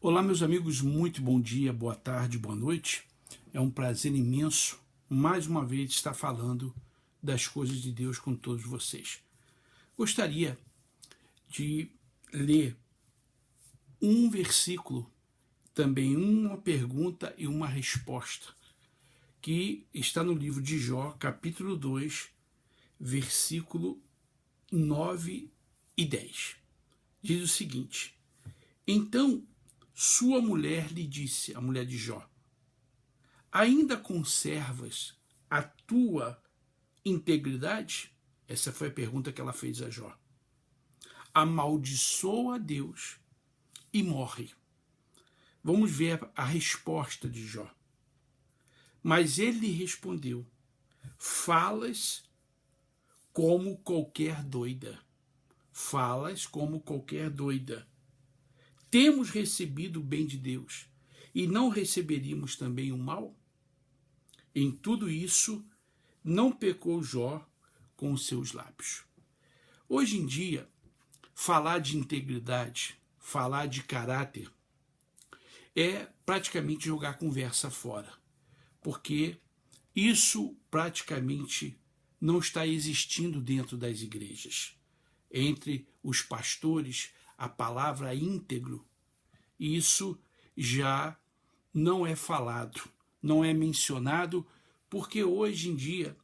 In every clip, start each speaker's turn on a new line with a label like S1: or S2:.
S1: Olá, meus amigos, muito bom dia, boa tarde, boa noite. É um prazer imenso, mais uma vez, estar falando das coisas de Deus com todos vocês. Gostaria de ler um versículo, também uma pergunta e uma resposta, que está no livro de Jó, capítulo 2, versículo 9 e 10. Diz o seguinte: Então sua mulher lhe disse, a mulher de Jó: ainda conservas a tua integridade? Essa foi a pergunta que ela fez a Jó. Amaldiçoa a Deus e morre. Vamos ver a resposta de Jó. Mas ele lhe respondeu: falas como qualquer doida. Falas como qualquer doida. Temos recebido o bem de Deus e não receberíamos também o mal? Em tudo isso, não pecou Jó com os seus lábios. Hoje em dia, falar de integridade, falar de caráter, é praticamente jogar a conversa fora, porque isso praticamente não está existindo dentro das igrejas. Entre os pastores, a palavra íntegro, isso já não é falado, não é mencionado, porque hoje em dia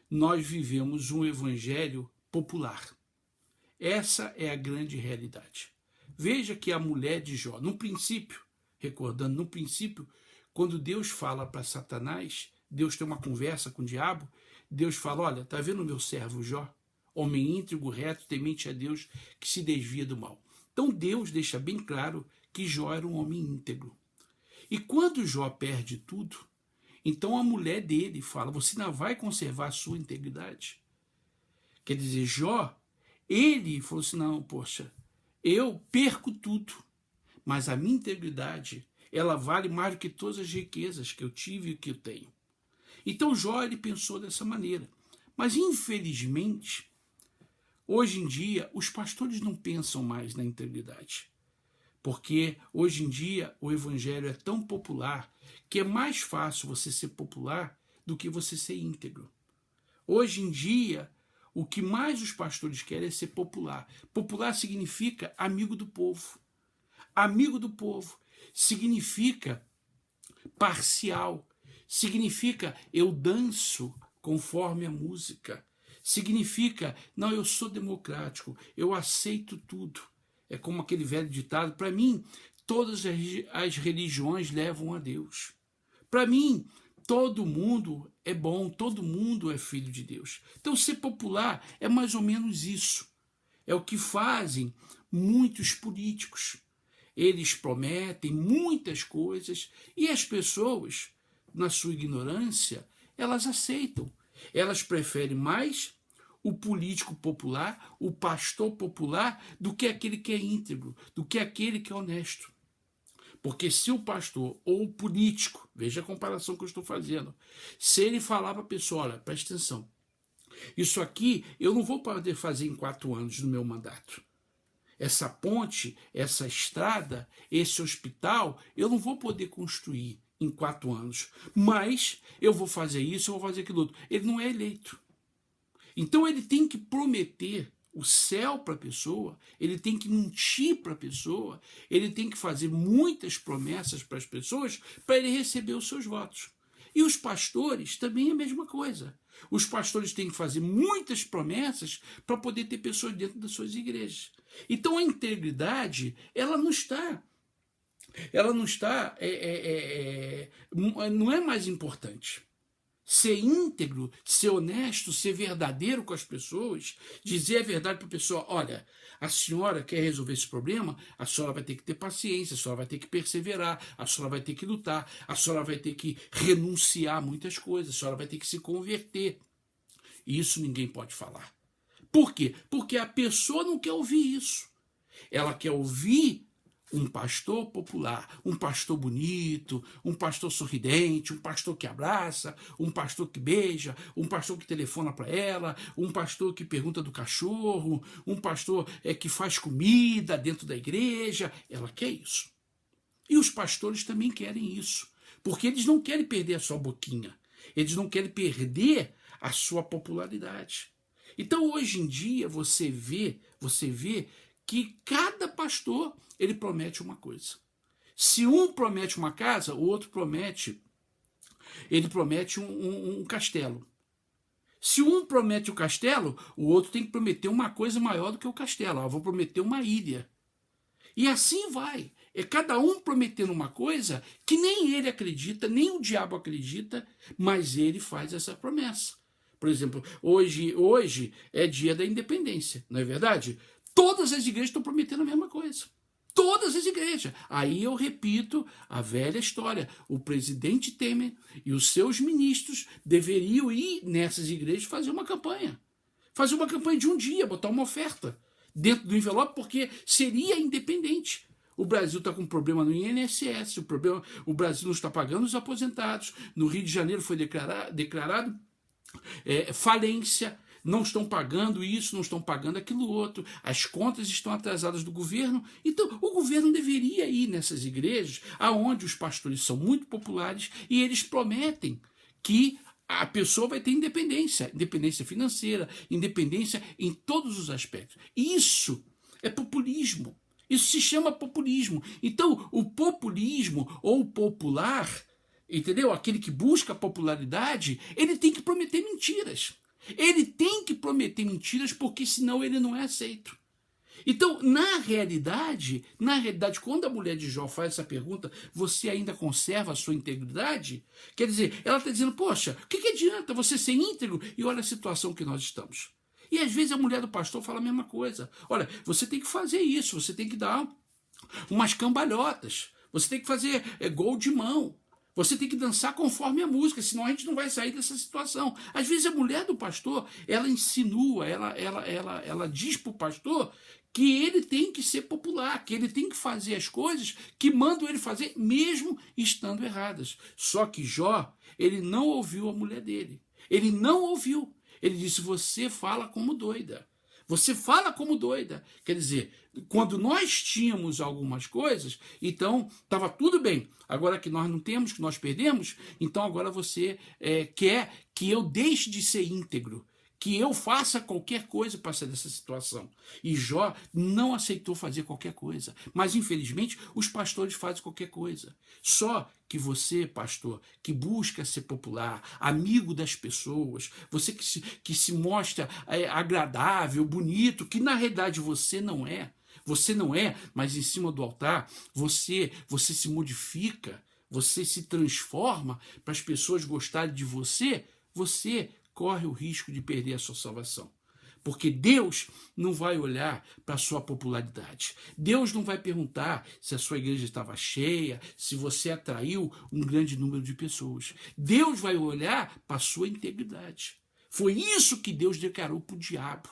S1: nós vivemos um evangelho popular. Essa é a grande realidade. Veja que a mulher de Jó, no princípio, recordando, no princípio, quando Deus fala para Satanás, Deus tem uma conversa com o diabo, Deus fala: olha, está vendo o meu servo Jó? Homem íntegro, reto, temente a Deus, que se desvia do mal. Então Deus deixa bem claro que Jó era um homem íntegro. E quando Jó perde tudo, então a mulher dele fala: você não vai conservar a sua integridade? Quer dizer, Jó, ele falou assim: não, poxa, eu perco tudo, mas a minha integridade, ela vale mais do que todas as riquezas que eu tive e que eu tenho. Então Jó, ele pensou dessa maneira. Mas infelizmente, hoje em dia, os pastores não pensam mais na integridade. Porque hoje em dia o evangelho é tão popular que é mais fácil você ser popular do que você ser íntegro. Hoje em dia, o que mais os pastores querem é ser popular. Popular significa amigo do povo. Amigo do povo significa parcial. Significa eu danço conforme a música. Significa, não, eu sou democrático, eu aceito tudo. É como aquele velho ditado: para mim, todas as religiões levam a Deus. Para mim, todo mundo é bom, todo mundo é filho de Deus. Então, ser popular é mais ou menos isso. É o que fazem muitos políticos. Eles prometem muitas coisas e as pessoas, na sua ignorância, elas aceitam. Elas preferem mais o político popular, o pastor popular, do que aquele que é íntegro, do que aquele que é honesto. Porque se o pastor ou o político, veja a comparação que eu estou fazendo, se ele falar para a pessoa: olha, presta atenção, isso aqui eu não vou poder fazer em 4 anos no meu mandato. Essa ponte, essa estrada, esse hospital, eu não vou poder construir em 4 anos. Mas eu vou fazer isso, eu vou fazer aquilo outro. Ele não é eleito. Então ele tem que prometer o céu para a pessoa, ele tem que mentir para a pessoa, ele tem que fazer muitas promessas para as pessoas para ele receber os seus votos. E os pastores também é a mesma coisa. Os pastores têm que fazer muitas promessas para poder ter pessoas dentro das suas igrejas. Então a integridade, ela não não é mais importante. Ser íntegro, ser honesto, ser verdadeiro com as pessoas, dizer a verdade para a pessoa: olha, a senhora quer resolver esse problema, a senhora vai ter que ter paciência, a senhora vai ter que perseverar, a senhora vai ter que lutar, a senhora vai ter que renunciar a muitas coisas, a senhora vai ter que se converter. E isso ninguém pode falar. Por quê? Porque a pessoa não quer ouvir isso. Ela quer ouvir um pastor popular, um pastor bonito, um pastor sorridente, um pastor que abraça, um pastor que beija, um pastor que telefona para ela, um pastor que pergunta do cachorro, um pastor que faz comida dentro da igreja. Ela quer isso. E os pastores também querem isso, porque eles não querem perder a sua boquinha, eles não querem perder a sua popularidade. Então, hoje em dia, você vê que cada pastor, ele promete uma coisa. Se um promete uma casa, o outro promete, ele promete um castelo. Se um promete o castelo, o outro tem que prometer uma coisa maior do que o castelo. Eu vou prometer uma ilha. E assim vai. É cada um prometendo uma coisa que nem ele acredita, nem o diabo acredita, mas ele faz essa promessa. Por exemplo, hoje é dia da independência, não é verdade? Todas as igrejas estão prometendo a mesma coisa. Todas as igrejas. Aí eu repito a velha história. O presidente Temer e os seus ministros deveriam ir nessas igrejas fazer uma campanha. Fazer uma campanha de um dia, botar uma oferta dentro do envelope, porque seria independente. O Brasil está com problema no INSS, o Brasil não está pagando os aposentados. No Rio de Janeiro foi declarado falência. Não estão pagando isso, não estão pagando aquilo outro, as contas estão atrasadas do governo. Então, o governo deveria ir nessas igrejas, aonde os pastores são muito populares, e eles prometem que a pessoa vai ter independência financeira, independência em todos os aspectos. Isso é populismo. Isso se chama populismo. Então, o populismo ou o popular, entendeu? Aquele que busca popularidade, ele tem que prometer mentiras. Ele tem que prometer mentiras, porque senão ele não é aceito. Então, na realidade, quando a mulher de Jó faz essa pergunta, você ainda conserva a sua integridade? Quer dizer, ela está dizendo, poxa, o que adianta você ser íntegro? E olha a situação que nós estamos. E às vezes a mulher do pastor fala a mesma coisa. Olha, você tem que fazer isso, você tem que dar umas cambalhotas, você tem que fazer gol de mão. Você tem que dançar conforme a música, senão a gente não vai sair dessa situação. Às vezes a mulher do pastor, ela insinua, ela diz para o pastor que ele tem que ser popular, que ele tem que fazer as coisas que mandam ele fazer, mesmo estando erradas. Só que Jó, ele não ouviu a mulher dele. Ele não ouviu. Ele disse, você fala como doida. Você fala como doida. Quer dizer, quando nós tínhamos algumas coisas, então estava tudo bem. Agora que nós não temos, que nós perdemos, então agora você quer que eu deixe de ser íntegro, que eu faça qualquer coisa para sair dessa situação. E Jó não aceitou fazer qualquer coisa. Mas, infelizmente, os pastores fazem qualquer coisa. Só que você, pastor, que busca ser popular, amigo das pessoas, você que se mostra agradável, bonito, que na realidade você não é. Você não é, mas em cima do altar, você se modifica, você se transforma para as pessoas gostarem de você, você corre o risco de perder a sua salvação. Porque Deus não vai olhar para a sua popularidade. Deus não vai perguntar se a sua igreja estava cheia, se você atraiu um grande número de pessoas. Deus vai olhar para a sua integridade. Foi isso que Deus declarou para o diabo.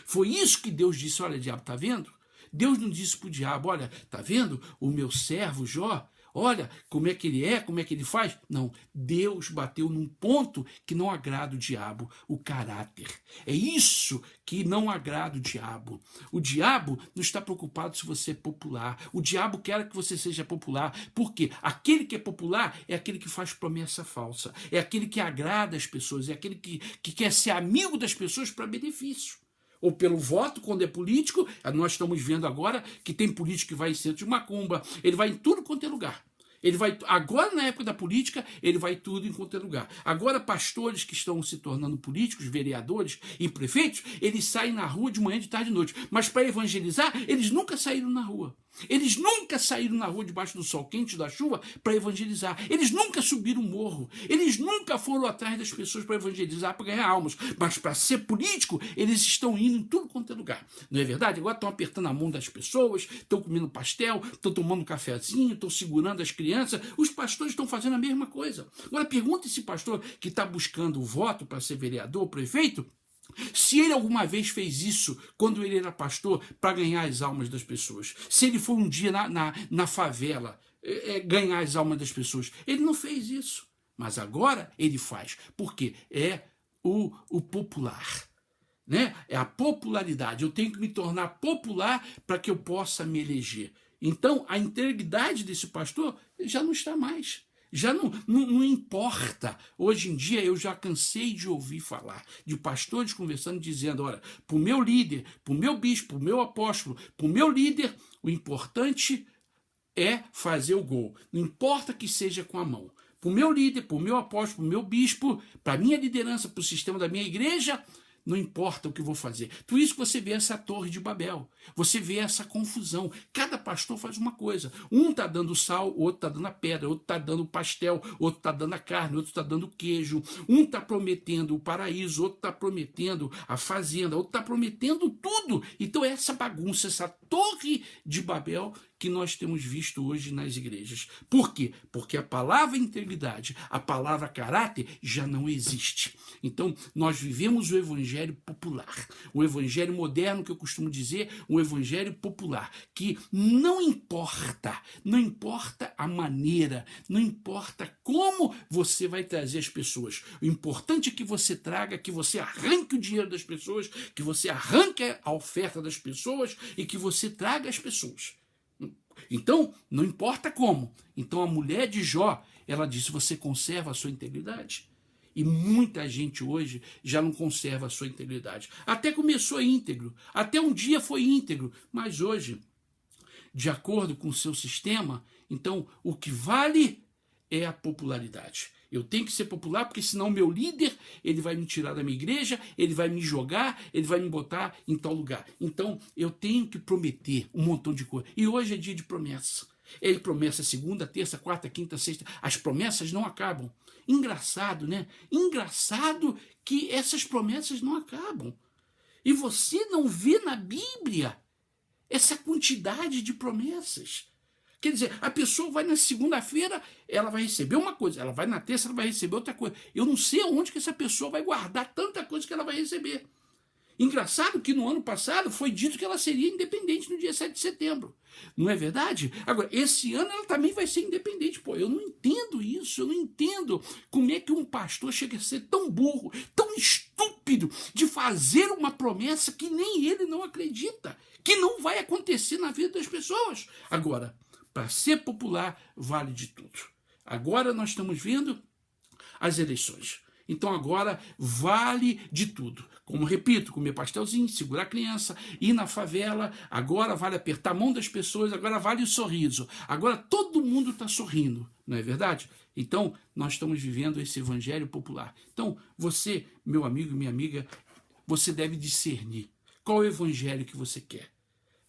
S1: Foi isso que Deus disse, olha, diabo, está vendo? Deus não disse para o diabo, olha, está vendo o meu servo Jó? Olha como é que ele é, como é que ele faz. Não, Deus bateu num ponto que não agrada o diabo, o caráter. É isso que não agrada o diabo. O diabo não está preocupado se você é popular. O diabo quer que você seja popular. Por quê? Aquele que é popular é aquele que faz promessa falsa. É aquele que agrada as pessoas. É aquele que quer ser amigo das pessoas para benefício. Ou pelo voto, quando é político, nós estamos vendo agora que tem político que vai em centro de macumba, ele vai em tudo quanto é lugar. Ele vai, agora na época da política, ele vai tudo em qualquer lugar. Agora pastores que estão se tornando políticos, vereadores e prefeitos, eles saem na rua de manhã, de tarde e de noite. Mas para evangelizar, eles nunca saíram na rua. Eles nunca saíram na rua debaixo do sol quente, da chuva, para evangelizar. Eles nunca subiram o morro. Eles nunca foram atrás das pessoas para evangelizar, para ganhar almas. Mas para ser político, eles estão indo em tudo quanto é lugar. Não é verdade? Agora estão apertando a mão das pessoas, estão comendo pastel, estão tomando um cafezinho, estão segurando as crianças. Os pastores estão fazendo a mesma coisa. Agora pergunta esse pastor que está buscando o voto para ser vereador, prefeito, se ele alguma vez fez isso quando ele era pastor para ganhar as almas das pessoas. Se ele foi um dia na favela ganhar as almas das pessoas. Ele não fez isso. Mas agora ele faz. Porque é o popular. né? É a popularidade. Eu tenho que me tornar popular para que eu possa me eleger. Então, a integridade desse pastor já não está mais. Já não importa. Hoje em dia eu já cansei de ouvir falar de pastores conversando, dizendo, olha, para o meu líder, para o meu bispo, para o meu apóstolo, para o meu líder, o importante é fazer o gol. Não importa que seja com a mão. Para o meu líder, para o meu apóstolo, para o meu bispo, para a minha liderança, para o sistema da minha igreja, não importa o que eu vou fazer. Por isso que você vê essa torre de Babel. Você vê essa confusão. Cada pastor faz uma coisa. Um está dando sal, o outro está dando a pedra, o outro está dando o pastel, o outro está dando a carne, o outro está dando o queijo. Um está prometendo o paraíso, o outro está prometendo a fazenda, o outro está prometendo tudo. Então é essa bagunça, essa torre de Babel que nós temos visto hoje nas igrejas. Por quê? Porque a palavra integridade, a palavra caráter já não existe. Então, nós vivemos o evangelho popular, o evangelho moderno, que eu costumo dizer, um evangelho popular, que não importa a maneira, não importa como você vai trazer as pessoas. O importante é que você traga, que você arranque o dinheiro das pessoas, que você arranque a oferta das pessoas e que você traga as pessoas. Então, não importa como. Então, a mulher de Jó, ela disse, você conserva a sua integridade? E muita gente hoje já não conserva a sua integridade. Até começou íntegro, até um dia foi íntegro, mas hoje, de acordo com o seu sistema, então, o que vale é a popularidade. Eu tenho que ser popular, porque senão meu líder, ele vai me tirar da minha igreja, ele vai me jogar, ele vai me botar em tal lugar. Então, eu tenho que prometer um montão de coisa. E hoje é dia de promessa. Ele promessa segunda, terça, quarta, quinta, sexta. As promessas não acabam. Engraçado, né? Engraçado que essas promessas não acabam. E você não vê na Bíblia essa quantidade de promessas. Quer dizer, a pessoa vai na segunda-feira, ela vai receber uma coisa, ela vai na terça, ela vai receber outra coisa. Eu não sei aonde que essa pessoa vai guardar tanta coisa que ela vai receber. Engraçado que no ano passado foi dito que ela seria independente no dia 7 de setembro. Não é verdade? Agora, esse ano ela também vai ser independente. Pô, eu não entendo isso, eu não entendo como é que um pastor chega a ser tão burro, tão estúpido, de fazer uma promessa que nem ele não acredita, que não vai acontecer na vida das pessoas. Agora, para ser popular, vale de tudo. Agora nós estamos vendo as eleições. Então agora vale de tudo. Como repito, comer pastelzinho, segurar a criança, ir na favela, agora vale apertar a mão das pessoas, agora vale o sorriso. Agora todo mundo está sorrindo, não é verdade? Então nós estamos vivendo esse evangelho popular. Então você, meu amigo e minha amiga, você deve discernir qual é o evangelho que você quer.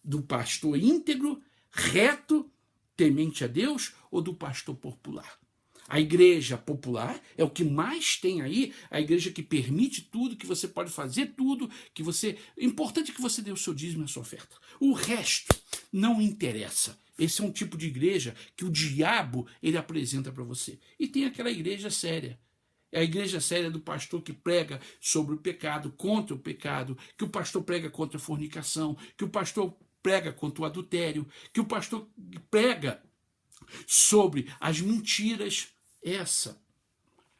S1: Do pastor íntegro, reto, temente a Deus, ou do pastor popular? A igreja popular é o que mais tem aí, a igreja que permite tudo, que você pode fazer tudo, que você... O importante é que você dê o seu dízimo e a sua oferta. O resto não interessa. Esse é um tipo de igreja que o diabo ele apresenta para você. E tem aquela igreja séria. É a igreja séria do pastor que prega sobre o pecado, contra o pecado, que o pastor prega contra a fornicação, que o pastor prega contra o adultério, que o pastor prega sobre as mentiras. Essa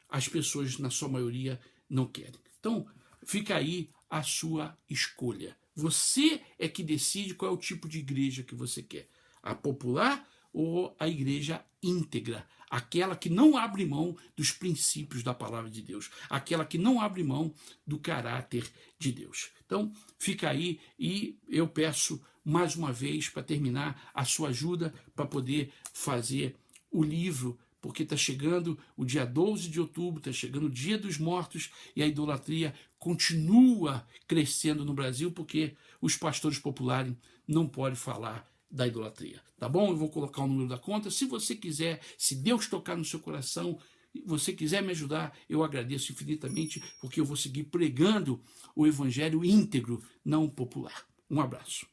S1: as pessoas, na sua maioria, não querem. Então, fica aí a sua escolha. Você é que decide qual é o tipo de igreja que você quer. A popular ou a igreja íntegra. Aquela que não abre mão dos princípios da palavra de Deus. Aquela que não abre mão do caráter de Deus. Então, fica aí e eu peço mais uma vez para terminar a sua ajuda para poder fazer o livro, porque está chegando o dia 12 de outubro, está chegando o Dia dos Mortos e a idolatria continua crescendo no Brasil porque os pastores populares não podem falar da idolatria. Tá bom? Eu vou colocar o número da conta. Se você quiser, se Deus tocar no seu coração, você quiser me ajudar, eu agradeço infinitamente, porque eu vou seguir pregando o evangelho íntegro, não popular. Um abraço.